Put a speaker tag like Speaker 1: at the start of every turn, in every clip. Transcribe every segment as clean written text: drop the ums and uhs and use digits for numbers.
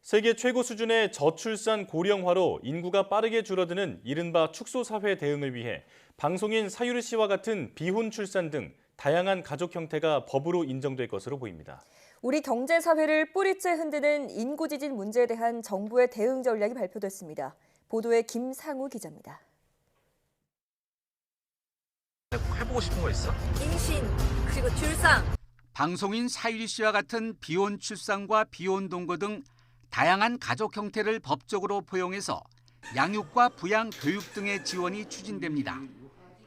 Speaker 1: 세계 최고 수준의 저출산 고령화로 인구가 빠르게 줄어드는 이른바 축소사회 대응을 위해 방송인 사유리 씨와 같은 비혼 출산 등 다양한 가족 형태가 법으로 인정될 것으로 보입니다.
Speaker 2: 우리 경제 사회를 뿌리째 흔드는 인구 지진 문제에 대한 정부의 대응 전략이 발표됐습니다. 보도에 김상우 기자입니다.
Speaker 3: 꼭 해보고 싶은 거 있어?
Speaker 4: 임신, 그리고 출산.
Speaker 5: 방송인 사유리 씨와 같은 비혼 출산과 비혼 동거 등 다양한 가족 형태를 법적으로 포용해서 양육과 부양, 교육 등의 지원이 추진됩니다.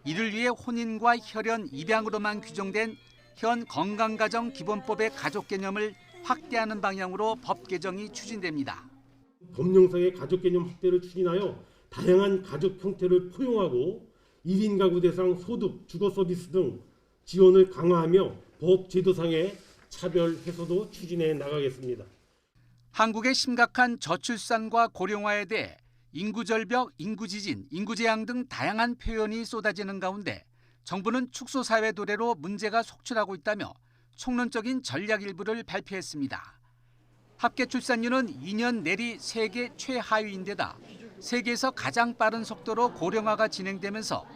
Speaker 5: 이를 위해 혼인과 혈연, 입양으로만 규정된 현 건강가정기본법의 가족 개념을 확대하는 방향으로 법 개정이 추진됩니다.
Speaker 6: 법령상의 가족 개념 확대를 추진하여 다양한 가족 형태를 포용하고 1인 가구 대상 소득, 주거 서비스 등 지원을 강화하며 법 제도상의 차별 해소도 추진해 나가겠습니다.
Speaker 5: 한국의 심각한 저출산과 고령화에 대해 인구절벽, 인구지진, 인구재앙 등 다양한 표현이 쏟아지는 가운데 정부는 축소사회 도래로 문제가 속출하고 있다며 총론적인 전략 일부를 발표했습니다. 합계 출산율은 2년 내리 세계 최하위인데다 세계에서 가장 빠른 속도로 고령화가 진행되면서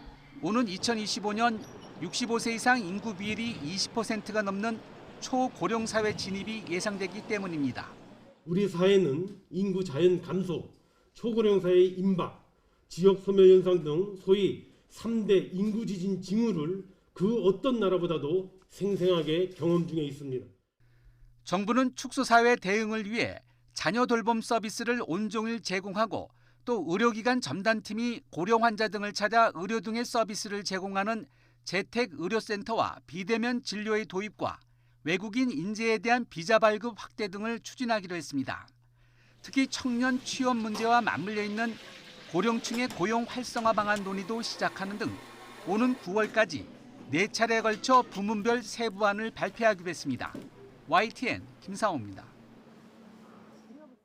Speaker 5: 오는 2025년 65세 이상 인구 비율이 20%가 넘는 초고령 사회 진입이 예상되기 때문입니다.
Speaker 6: 우리 사회는 인구 자연 감소, 초고령 사회의 임박, 지역 소멸 현상 등 소위 3대 인구 지진 징후를 그 어떤 나라보다도 생생하게 경험 중에 있습니다.
Speaker 5: 정부는 축소사회 대응을 위해 자녀 돌봄 서비스를 온종일 제공하고 또 의료기관 전담팀이 고령 환자 등을 찾아 의료 등의 서비스를 제공하는 재택의료센터와 비대면 진료의 도입과 외국인 인재에 대한 비자 발급 확대 등을 추진하기로 했습니다. 특히 청년 취업 문제와 맞물려 있는 고령층의 고용 활성화 방안 논의도 시작하는 등 오는 9월까지 4차례에 걸쳐 부문별 세부안을 발표하기로 했습니다. YTN 김상호입니다.